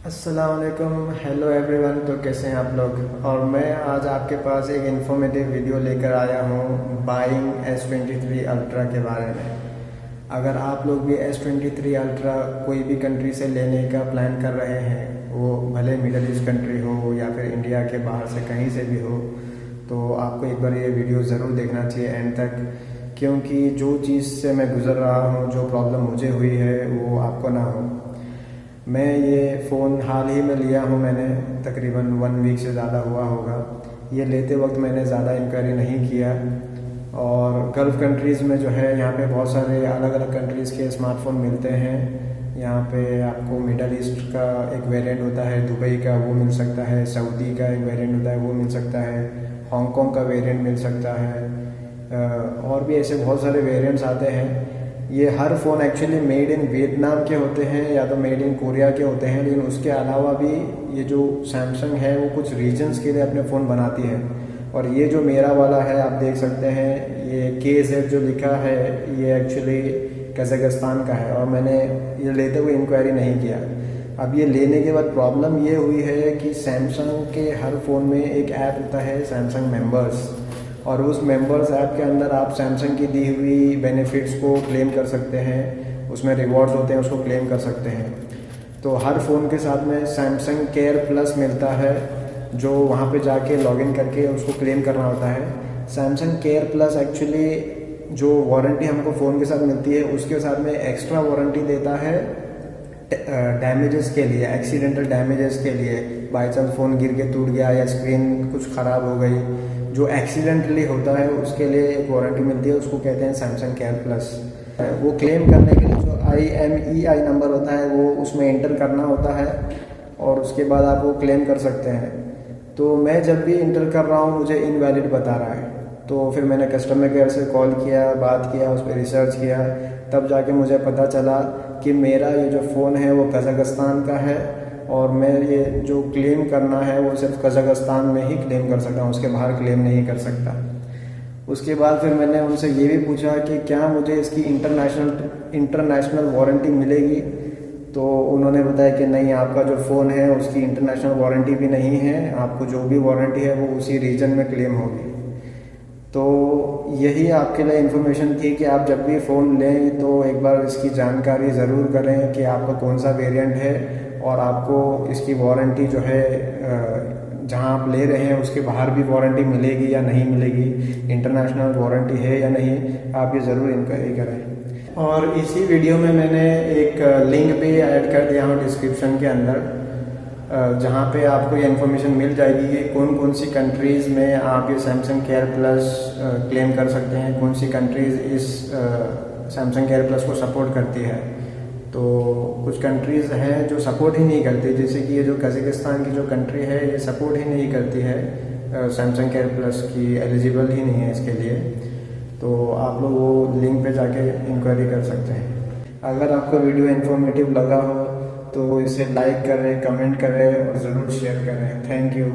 अस्सलामुअलैकुम, hello everyone. तो कैसे हैं आप लोग। और मैं आज आपके पास एक इन्फॉर्मेटिव वीडियो लेकर आया हूँ बाइंग S23 अल्ट्रा के बारे में। अगर आप लोग भी S23 अल्ट्रा कोई भी कंट्री से लेने का प्लान कर रहे हैं, वो भले मिडल ईस्ट कंट्री हो या फिर इंडिया के बाहर से कहीं से भी हो, तो आपको एक बार ये वीडियो ज़रूर देखना चाहिए एंड तक, क्योंकि जो चीज़ से मैं गुज़र रहा हूँ, जो प्रॉब्लम मुझे हुई है, वो आपको ना हो। मैं ये फ़ोन हाल ही में लिया हूँ, मैंने तकरीबन 1 वीक से ज़्यादा हुआ होगा। ये लेते वक्त मैंने ज़्यादा इंक्वायरी नहीं किया। और गल्फ़ कंट्रीज़ में जो है, यहाँ पे बहुत सारे अलग अलग कंट्रीज़ के स्मार्टफ़ोन मिलते हैं। यहाँ पे आपको मिडल ईस्ट का एक वेरिएंट होता है, दुबई का वो मिल सकता है, सऊदी का एक वेरिएंट होता है वो मिल सकता है, हांगकॉन्ग का वेरिएंट मिल सकता है, और भी ऐसे बहुत सारे वेरिएंट्स आते हैं। ये हर phone actually made in Vietnam के होते हैं या तो मेड इन कोरिया के होते हैं, लेकिन उसके अलावा भी ये जो सैमसंग है वो कुछ रीजन्स के लिए अपने फ़ोन बनाती है। और ये जो मेरा वाला है, आप देख सकते हैं, ये KZ जो लिखा है, ये एक्चुअली कज़ाकिस्तान का है। और मैंने ये लेते हुए इंक्वायरी नहीं किया। अब ये लेने के बाद प्रॉब्लम ये हुई है कि सैमसंग के हर फ़ोन में एक ऐप होता है सैमसंग मेंबर्स, और उस मेंबर्स ऐप के अंदर आप सैमसंग की दी हुई बेनिफिट्स को क्लेम कर सकते हैं। उसमें रिवॉर्ड्स होते हैं, उसको क्लेम कर सकते हैं। तो हर फ़ोन के साथ में सैमसंग केयर प्लस मिलता है, जो वहाँ पे जाके लॉगिन करके उसको क्लेम करना होता है। सैमसंग केयर प्लस एक्चुअली जो वारंटी हमको फ़ोन के साथ मिलती है, उसके साथ में एक्स्ट्रा वारंटी देता है डैमेजेस के लिए, एक्सीडेंटल डैमेजेस के लिए। बाई चांस फ़ोन गिर के टूट गया या स्क्रीन कुछ ख़राब हो गई, जो एक्सीडेंटली होता है, उसके लिए एक वारंटी मिलती है, उसको कहते हैं सैमसंग केयर प्लस। वो क्लेम करने के लिए जो IMEI नंबर होता है वो उसमें एंटर करना होता है, और उसके बाद आप वो क्लेम कर सकते हैं। तो मैं जब भी इंटर कर रहा हूँ मुझे इनवैलिड बता रहा है। तो फिर मैंने कस्टमर केयर से कॉल किया, बात किया, उस पर रिसर्च किया, तब जाके मुझे पता चला कि मेरा ये जो फ़ोन है वो कज़ाकिस्तान का है, और मैं ये जो क्लेम करना है वो सिर्फ कज़ाकिस्तान में ही क्लेम कर सकता हूँ, उसके बाहर क्लेम नहीं कर सकता। उसके बाद फिर मैंने उनसे ये भी पूछा कि क्या मुझे इसकी इंटरनेशनल वारंटी मिलेगी। तो उन्होंने बताया कि नहीं, आपका जो फ़ोन है उसकी इंटरनेशनल वारंटी भी नहीं है, आपको जो भी वारंटी है वो उसी रीजन में क्लेम होगी। तो यही आपके लिए इन्फॉर्मेशन थी कि आप जब भी फ़ोन लें तो एक बार इसकी जानकारी ज़रूर करें कि आपका कौन सा वेरिएंट है, और आपको इसकी वारंटी जो है जहां आप ले रहे हैं उसके बाहर भी वारंटी मिलेगी या नहीं मिलेगी, इंटरनेशनल वारंटी है या नहीं, आप ये ज़रूर इंक्वायरी करें। और इसी वीडियो में मैंने एक लिंक भी ऐड कर दिया हूँ डिस्क्रिप्शन के अंदर, जहाँ पे आपको ये इन्फॉर्मेशन मिल जाएगी कि कौन कौन सी कंट्रीज़ में आप ये सैमसंग केयर प्लस क्लेम कर सकते हैं, कौन सी कंट्रीज़ इस सैमसंग केयर प्लस को सपोर्ट करती है। तो कुछ कंट्रीज़ हैं जो सपोर्ट ही नहीं करती, जैसे कि ये जो कज़ाकिस्तान की जो कंट्री है, ये सपोर्ट ही नहीं करती है सैमसंग केयर प्लस की, एलिजिबल ही नहीं है इसके लिए। तो आप लोग वो लिंक पे जाके इंक्वायरी कर सकते हैं। अगर आपको वीडियो इन्फॉर्मेटिव लगा हो तो इसे लाइक करें, कमेंट करें और ज़रूर शेयर करें। Thank you.